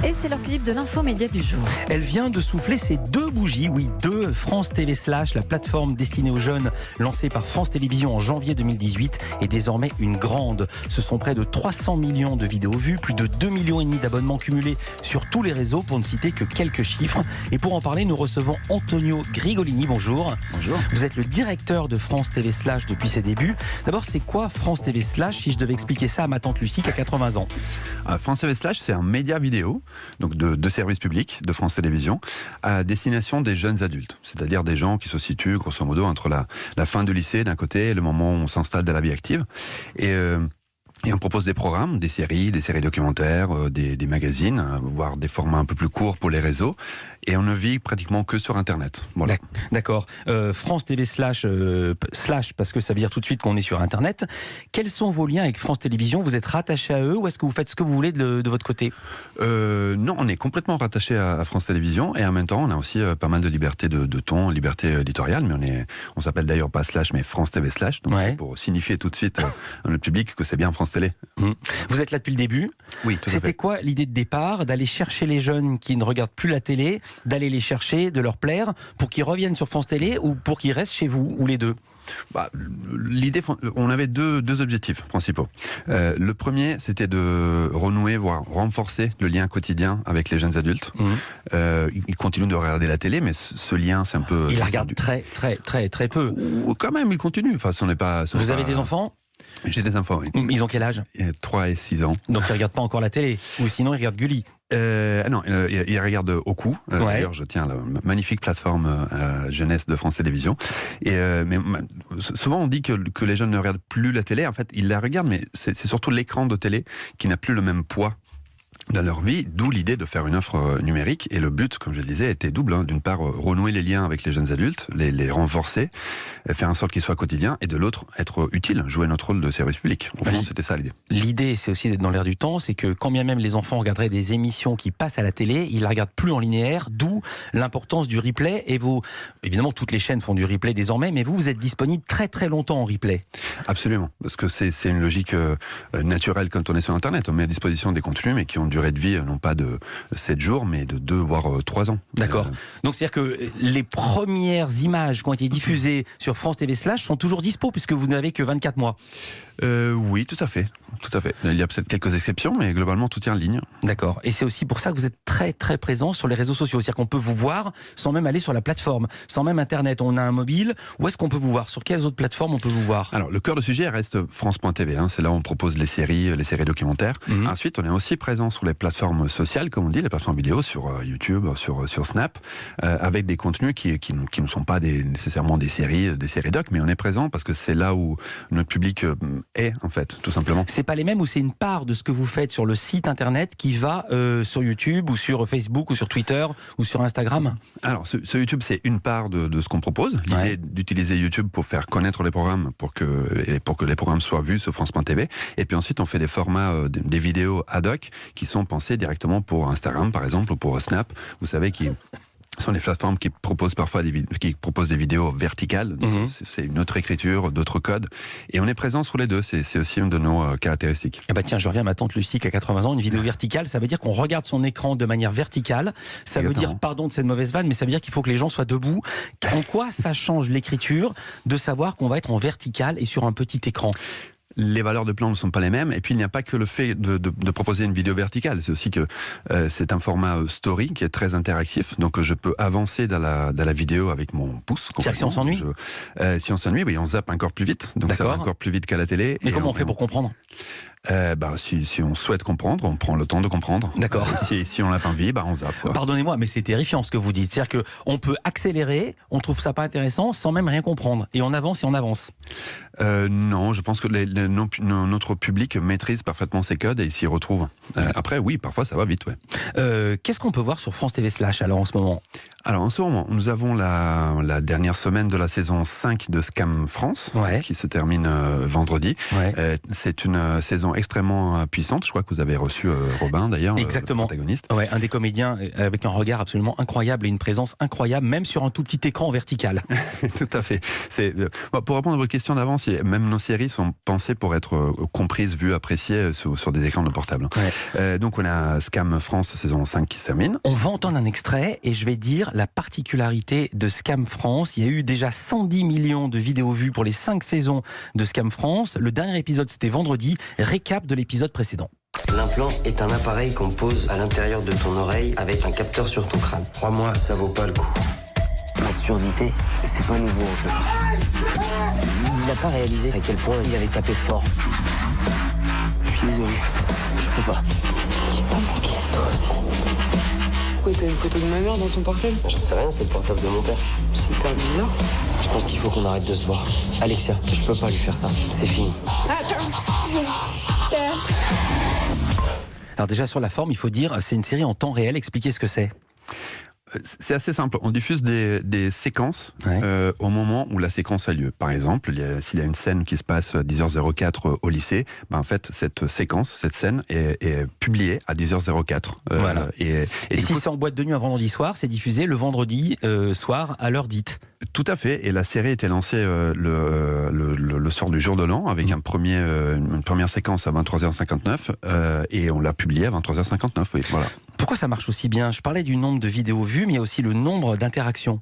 Et c'est leur Philippe de l'infomédia du jour. Elle vient de souffler ses 2 bougies, oui, 2 France TV Slash, la plateforme destinée aux jeunes lancée par France Télévisions en janvier 2018 est désormais une grande. Ce sont près de 300 millions de vidéos vues, plus de 2,5 millions d'abonnements cumulés sur tous les réseaux, pour ne citer que quelques chiffres. Et pour en parler, nous recevons Antonio Grigolini. Bonjour. Bonjour. Vous êtes le directeur de France TV Slash depuis ses débuts. D'abord, c'est quoi France TV Slash, si je devais expliquer ça à ma tante Lucie qui a 80 ans? France TV Slash, c'est un média vidéo, donc de service public de France Télévisions, à destination des jeunes adultes, c'est-à-dire des gens qui se situent grosso modo entre la fin du lycée d'un côté et le moment où on s'installe dans la vie active. Et on propose des programmes, des séries documentaires, des magazines, voire des formats un peu plus courts pour les réseaux. Et on ne vit pratiquement que sur Internet. Voilà. D'accord. France TV Slash, parce que ça veut dire tout de suite qu'on est sur Internet. Quels sont vos liens avec France Télévisions? Vous êtes rattaché à eux ou est-ce que vous faites ce que vous voulez de votre côté? Non, on est complètement rattaché à France Télévisions et en même temps, on a aussi pas mal de liberté de ton, liberté éditoriale, mais on s'appelle d'ailleurs pas Slash, mais France TV Slash. Donc c'est pour signifier tout de suite dans le public que c'est bien France Télé. Vous êtes là depuis le début. Oui, tout à fait. C'était quoi l'idée de départ? D'aller chercher les jeunes qui ne regardent plus la télé, d'aller les chercher, de leur plaire, pour qu'ils reviennent sur France Télé ou pour qu'ils restent chez vous, ou les deux? L'idée, on avait deux objectifs principaux. Le premier, c'était de renouer, voire renforcer le lien quotidien avec les jeunes adultes. Ils continuent de regarder la télé, mais ce lien, c'est un peu... Ils la regardent très peu. Ou quand même, ils continuent. Enfin, Vous avez des enfants? J'ai des enfants, oui. Ils ont quel âge? 3 et 6 ans. Donc ils ne regardent pas encore la télé? Ou sinon ils regardent Gulli? Non, ils regardent Oku. D'ailleurs, je tiens la magnifique plateforme jeunesse de France Télévisions. Mais souvent, on dit que les jeunes ne regardent plus la télé. En fait, ils la regardent, mais c'est surtout l'écran de télé qui n'a plus le même poids dans leur vie, d'où l'idée de faire une offre numérique. Et le but, comme je le disais, était double. D'une part, renouer les liens avec les jeunes adultes, les renforcer, faire en sorte qu'ils soient quotidiens, et de l'autre, être utile, jouer notre rôle de service public. Au fond, c'était ça l'idée. L'idée, c'est aussi d'être dans l'air du temps, c'est que quand bien même les enfants regarderaient des émissions qui passent à la télé, ils la regardent plus en linéaire, d'où l'importance du replay. Et évidemment, toutes les chaînes font du replay désormais, mais vous êtes disponible très très longtemps en replay. Absolument, parce que c'est une logique naturelle quand on est sur Internet. On met à disposition des contenus, mais qui ont durée de vie, non pas de 7 jours, mais de 2 voire 3 ans. D'accord. Donc c'est-à-dire que les premières images qui ont été diffusées sur France TV Slash sont toujours dispo, puisque vous n'avez que 24 mois. Oui, tout à fait. Tout à fait. Il y a peut-être quelques exceptions, mais globalement, tout tient en ligne. D'accord. Et c'est aussi pour ça que vous êtes très très présent sur les réseaux sociaux. C'est-à-dire qu'on peut vous voir sans même aller sur la plateforme, sans même Internet. On a un mobile. Où est-ce qu'on peut vous voir? Sur quelles autres plateformes on peut vous voir? Alors, le cœur de sujet reste France.tv. C'est là où on propose les séries documentaires. Ensuite, on est aussi présent sur les plateformes sociales, comme on dit, les plateformes vidéo, sur YouTube, sur Snap, avec des contenus qui ne sont pas nécessairement des séries doc, mais on est présent parce que c'est là où notre public est, en fait, tout simplement. C'est pas les mêmes, ou c'est une part de ce que vous faites sur le site internet qui va sur YouTube ou sur Facebook ou sur Twitter ou sur Instagram? Alors, ce YouTube, c'est une part de ce qu'on propose. L'idée d'utiliser YouTube pour faire connaître les programmes, pour que les programmes soient vus sur France.tv. Et puis ensuite, on fait des formats, des vidéos ad hoc qui sont pensées directement pour Instagram, par exemple, ou pour Snap. Vous savez, qui sont les plateformes qui proposent parfois des vidéos verticales. C'est une autre écriture, d'autres codes. Et on est présent sur les deux. C'est aussi une de nos caractéristiques. Eh ben tiens, je reviens à ma tante Lucie qui a 80 ans. Une vidéo verticale, ça veut dire qu'on regarde son écran de manière verticale. Ça veut dire, pardon de cette mauvaise vanne, mais ça veut dire qu'il faut que les gens soient debout. En quoi ça change l'écriture de savoir qu'on va être en vertical et sur un petit écran? Les valeurs de plan ne sont pas les mêmes, et puis il n'y a pas que le fait de proposer une vidéo verticale, c'est aussi que c'est un format story qui est très interactif, donc je peux avancer dans la vidéo avec mon pouce. C'est-à-dire si on s'ennuie Si on s'ennuie, oui, on zappe encore plus vite, donc ça va encore plus vite qu'à la télé. Mais comment on fait pour comprendre? Si on souhaite comprendre, on prend le temps de comprendre. D'accord. Si on n'a pas envie, on zappe. Pardonnez-moi, mais c'est terrifiant ce que vous dites. C'est-à-dire qu'on peut accélérer, on trouve ça pas intéressant, sans même rien comprendre. Et on avance et on avance. Non, je pense que notre public maîtrise parfaitement ces codes et s'y retrouve. Après, oui, parfois ça va vite, ouais. Qu'est-ce qu'on peut voir sur France TV Slash alors en ce moment? Alors en ce moment, nous avons la dernière semaine de la saison 5 de Scam France, qui se termine vendredi. C'est une saison extrêmement puissante. Je crois que vous avez reçu Robin d'ailleurs, exactement, le protagoniste. Ouais, un des comédiens avec un regard absolument incroyable et une présence incroyable, même sur un tout petit écran vertical. Tout à fait. Pour répondre à votre question d'avance, même nos séries sont pensées pour être comprises, vues, appréciées sur des écrans de portable. Donc on a Scam France saison 5 qui se termine. On va entendre un extrait et je vais dire la particularité de Scam France. Il y a eu déjà 110 millions de vidéos vues pour les 5 saisons de Scam France. Le dernier épisode, c'était vendredi. Récap de l'épisode précédent. L'implant est un appareil qu'on pose à l'intérieur de ton oreille avec un capteur sur ton crâne. Crois-moi, ça vaut pas le coup. La surdité, c'est pas nouveau en fait. Il n'a pas réalisé à quel point il avait tapé fort. Je suis désolé, je peux pas. Tu pas manqué, toi aussi. Pourquoi t'as une photo de ma mère dans ton portable? J'en sais rien, c'est le portable de mon père. C'est hyper bizarre. Je pense qu'il faut qu'on arrête de se voir. Alexia, je peux pas lui faire ça, c'est fini. Alors déjà sur la forme, il faut dire, c'est une série en temps réel. Expliquez ce que c'est. C'est assez simple. On diffuse des séquences au moment où la séquence a lieu. Par exemple, s'il y a une scène qui se passe à 10h04 au lycée, en fait, cette séquence, cette scène est publiée à 10h04. Voilà. Et si coup, c'est en boîte de nuit un vendredi soir, c'est diffusé le vendredi soir à l'heure dite. Tout à fait. Et la série était lancée le soir du jour de l'an avec une première séquence à 23h59 et on l'a publiée à 23h59. Oui, voilà. Pourquoi ça marche aussi bien? Je parlais du nombre de vidéos vues, mais il y a aussi le nombre d'interactions.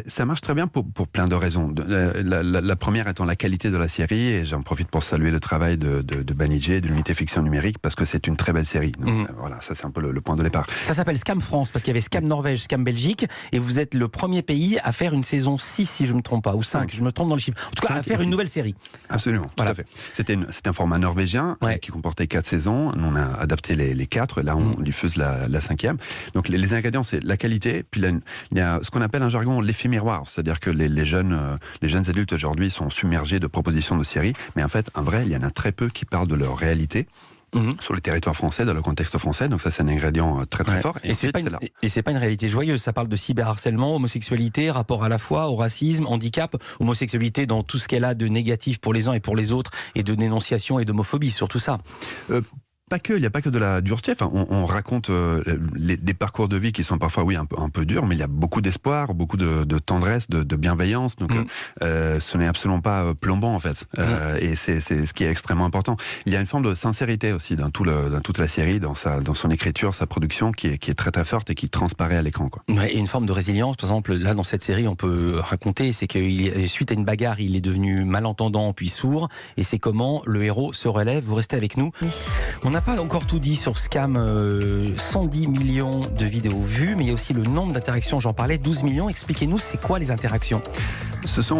Ça marche très bien pour plein de raisons. La première étant la qualité de la série, et j'en profite pour saluer le travail de Banijé, de l'unité fiction numérique, parce que c'est une très belle série. Donc, voilà, ça c'est un peu le point de départ. Ça s'appelle Scam France, parce qu'il y avait Scam Norvège, Scam Belgique, et vous êtes le premier pays à faire une saison 6, si je ne me trompe pas, ou 5, je me trompe dans le chiffre. En tout cas, à faire une nouvelle série. Absolument, voilà. Tout à fait. C'était un format norvégien qui comportait 4 saisons. Nous, on a adapté les 4, et là on diffuse la 5e. Donc les ingrédients, c'est la qualité, puis il y a ce qu'on appelle un jargon l'effet miroir, c'est-à-dire que les jeunes adultes aujourd'hui sont submergés de propositions de séries, mais en fait, en vrai, il y en a très peu qui parlent de leur réalité. Sur le territoire français, dans le contexte français, donc ça c'est un ingrédient très très fort. Et c'est pas une réalité joyeuse, ça parle de cyberharcèlement, homosexualité, rapport à la foi, au racisme, handicap, homosexualité dans tout ce qu'elle a de négatif pour les uns et pour les autres, et de dénonciation et d'homophobie, surtout ça. Il n'y a pas que de la dureté. Enfin, on raconte des parcours de vie qui sont parfois, un peu durs, mais il y a beaucoup d'espoir, beaucoup de tendresse, de bienveillance. Donc, ce n'est absolument pas plombant, en fait. Et c'est ce qui est extrêmement important. Il y a une forme de sincérité aussi dans toute la série, dans son écriture, sa production, qui est très très forte et qui transparaît à l'écran, quoi. Et une forme de résilience. Par exemple, là, dans cette série, on peut raconter, c'est que suite à une bagarre, il est devenu malentendant puis sourd. Et c'est comment le héros se relève. Vous restez avec nous. On n'a pas encore tout dit sur Scam, 110 millions de vidéos vues, mais il y a aussi le nombre d'interactions, j'en parlais, 12 millions. Expliquez-nous, c'est quoi les interactions?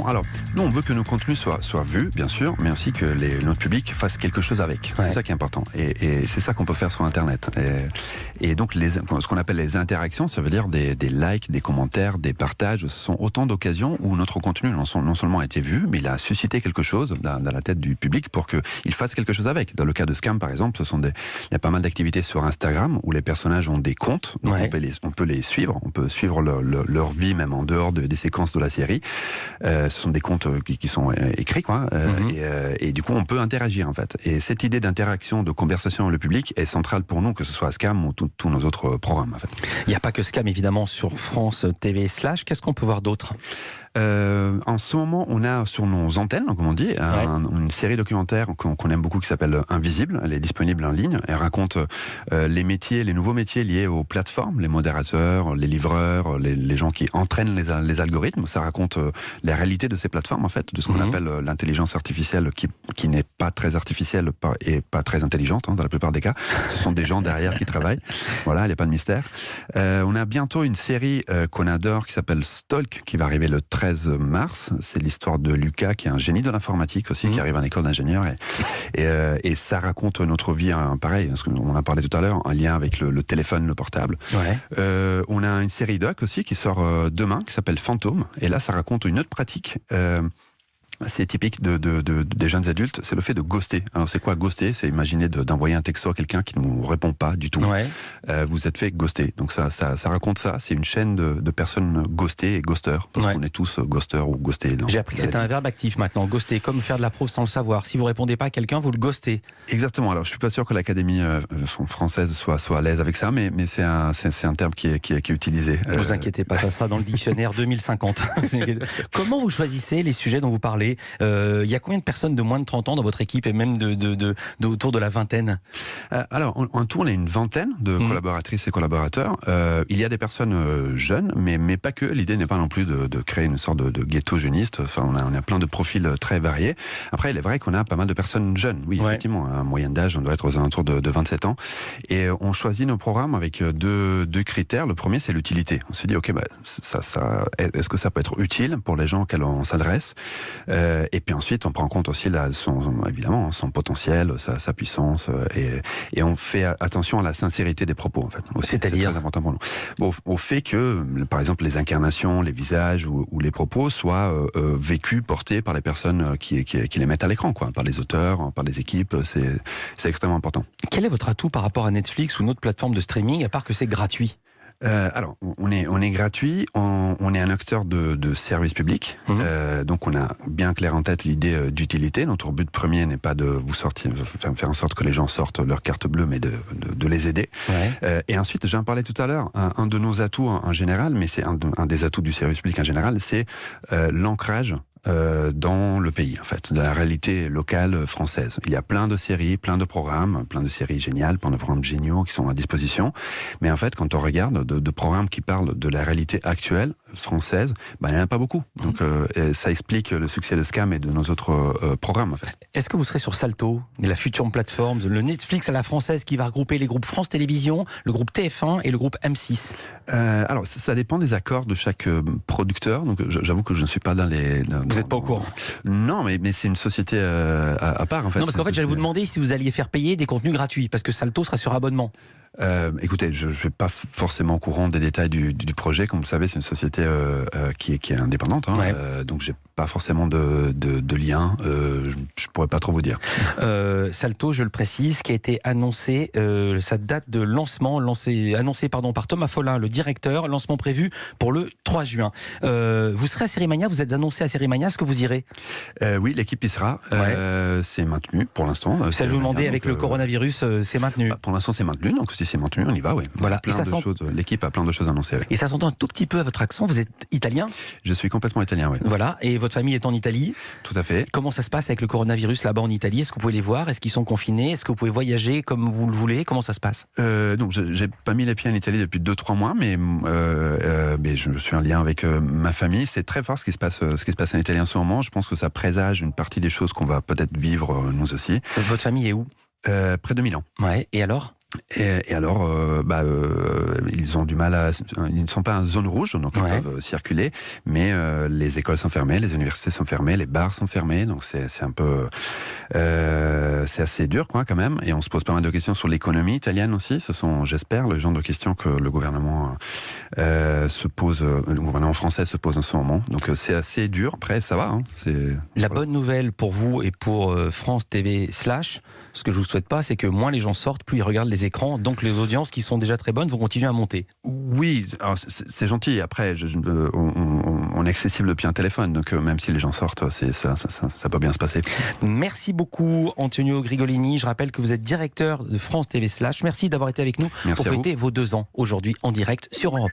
Alors, nous on veut que nos contenus soient vus, bien sûr, mais aussi que notre public fasse quelque chose avec. C'est ça qui est important. Et c'est ça qu'on peut faire sur Internet. Et donc, ce qu'on appelle les interactions, ça veut dire des likes, des commentaires, des partages. Ce sont autant d'occasions où notre contenu non seulement a été vu, mais il a suscité quelque chose dans la tête du public pour qu'il fasse quelque chose avec. Dans le cas de Scam, par exemple, il y a pas mal d'activités sur Instagram où les personnages ont des comptes, donc on peut les suivre, on peut suivre leur vie même en dehors des séquences de la série. Ce sont des comptes qui sont écrits, quoi, et du coup on peut interagir en fait. Et cette idée d'interaction, de conversation avec le public est centrale pour nous, que ce soit Scam ou tous nos autres programmes en fait. Il n'y a pas que Scam évidemment sur France TV /. Qu'est-ce qu'on peut voir d'autre? En ce moment, on a sur nos antennes, comme on dit, une série documentaire qu'on aime beaucoup qui s'appelle Invisible. Elle est disponible en ligne. Elle raconte les nouveaux métiers liés aux plateformes, les modérateurs, les livreurs, les gens qui entraînent les algorithmes. Ça raconte la réalité de ces plateformes, en fait, de ce qu'on appelle l'intelligence artificielle, qui n'est pas très artificielle et pas très intelligente, dans la plupart des cas. Ce sont des gens derrière qui travaillent. Voilà, il n'y a pas de mystère. On a bientôt une série qu'on adore qui s'appelle Stalk, qui va arriver le 13 mars. C'est l'histoire de Lucas, qui est un génie de l'informatique aussi, qui arrive en école d'ingénieur. Et ça raconte notre vie, pareil, parce qu'on en a parlé tout à l'heure, en lien avec le téléphone, le portable. On a une série doc aussi qui sort demain, qui s'appelle Fantôme. Et là, ça raconte une autre pratique C'est typique des jeunes adultes, c'est le fait de ghoster. Alors c'est quoi ghoster? C'est imaginer d'envoyer un texto à quelqu'un qui ne vous répond pas du tout. Ouais. Vous êtes fait ghoster. Donc ça raconte ça. C'est une chaîne de personnes ghostées et ghosters. Parce qu'on est tous ghosters ou ghostés. J'ai appris que c'était un verbe actif maintenant, ghoster, comme faire de la prose sans le savoir. Si vous répondez pas à quelqu'un, vous le ghostez. Exactement. Alors je suis pas sûr que l'Académie française soit à l'aise avec ça, mais c'est un terme qui est utilisé. Ne vous inquiétez pas, ça sera dans le dictionnaire 2050. Comment vous choisissez les sujets dont vous parlez? Il y a combien de personnes de moins de 30 ans dans votre équipe et même autour de la vingtaine? Alors, en tout, on est une vingtaine de collaboratrices et collaborateurs. Il y a des personnes jeunes, mais pas que. L'idée n'est pas non plus de créer une sorte de ghetto jeuniste. Enfin, on a plein de profils très variés. Après, il est vrai qu'on a pas mal de personnes jeunes. Oui, effectivement, à moyenne d'âge, on doit être aux alentours de 27 ans. Et on choisit nos programmes avec deux critères. Le premier, c'est l'utilité. On se dit, ok, est-ce que ça peut être utile pour les gens auxquels on s'adresse? Et puis ensuite, on prend en compte aussi évidemment son potentiel, sa puissance, et on fait attention à la sincérité des propos, en fait. C'est-à-dire? C'est très important pour nous. Bon, au fait que, par exemple, les incarnations, les visages ou les propos soient vécus, portés par les personnes qui les mettent à l'écran, quoi, par les auteurs, par les équipes. C'est extrêmement important. Quel est votre atout par rapport à Netflix ou une autre plateforme de streaming, à part que c'est gratuit? Alors, on est gratuit, on est un acteur de service public, donc on a bien clair en tête l'idée d'utilité. Notre but premier n'est pas de vous sortir, faire en sorte que les gens sortent leur carte bleue, mais de les aider. Ouais. Et ensuite, j'en parlais tout à l'heure, un de nos atouts en général, mais c'est un des atouts du service public en général, c'est l'ancrage dans le pays, en fait, de la réalité locale française. Il y a plein de séries, plein de programmes, plein de séries géniales, plein de programmes géniaux qui sont à disposition. Mais en fait, quand on regarde de programmes qui parlent de la réalité actuelle française, il n'y en a pas beaucoup. Donc ça explique le succès de Scam et de nos autres programmes, en fait. Est-ce que vous serez sur Salto, la future plateforme, le Netflix à la française qui va regrouper les groupes France Télévisions, le groupe TF1 et le groupe M6? Alors, ça dépend des accords de chaque producteur. Donc, j'avoue que je ne suis pas dans les... Vous n'êtes pas au courant? Non, mais c'est une société à part, en fait. Non, parce qu'en fait, j'allais vous demander si vous alliez faire payer des contenus gratuits, parce que Salto sera sur abonnement. Écoutez, je ne suis pas forcément au courant des détails du projet. Comme vous le savez, c'est une société qui est indépendante, hein, ouais. Donc j'ai pas forcément de lien. Je pourrais pas trop vous dire. Salto, je le précise, qui a été annoncé, sa date de lancement, annoncée par Thomas Follin, le directeur, lancement prévu pour le 3 juin. Vous serez à Sérimania, vous êtes annoncé à Sérimania, est-ce que vous irez? Oui, l'équipe y sera. Ouais. C'est maintenu pour l'instant. Ça je vous demandais, avec le coronavirus, c'est maintenu? Pour l'instant, c'est maintenu, donc si c'est maintenu, on y va, oui. Voilà. L'équipe a plein de choses annoncées. Ouais. Et ça s'entend un tout petit peu à votre accent, vous êtes italien? Je suis complètement italien, oui. Voilà, et votre famille est en Italie? Tout à fait. Comment ça se passe avec le coronavirus là-bas en Italie? Est-ce que vous pouvez les voir? Est-ce qu'ils sont confinés? Est-ce que vous pouvez voyager comme vous le voulez? Comment ça se passe? Donc, j'ai pas mis les pieds en Italie depuis 2-3 mois, mais je suis en lien avec ma famille. C'est très fort ce qui se passe en Italie en ce moment. Je pense que ça présage une partie des choses qu'on va peut-être vivre nous aussi. Votre famille est où? Près de Milan. Ouais, et alors? Et alors, ils ont du mal ils ne sont pas en zone rouge, donc ils peuvent circuler, mais les écoles sont fermées, les universités sont fermées, les bars sont fermés, donc c'est un peu, c'est assez dur, quoi, quand même. Et on se pose pas mal de questions sur l'économie italienne aussi. Ce sont, j'espère, le genre de questions que le gouvernement le gouvernement français se pose en ce moment. Donc c'est assez dur. Après, ça va. Hein, bonne nouvelle pour vous et pour France TV /, ce que je vous souhaite pas, c'est que moins les gens sortent, plus ils regardent les écrans, donc les audiences qui sont déjà très bonnes vont continuer à monter. Oui, c'est gentil. Après, on est accessible depuis un téléphone, donc même si les gens sortent, ça peut bien se passer. Merci beaucoup, Antonio Grigolini. Je rappelle que vous êtes directeur de France TV /. Merci d'avoir été avec nous pour fêter vos 2 ans aujourd'hui en direct sur Europe.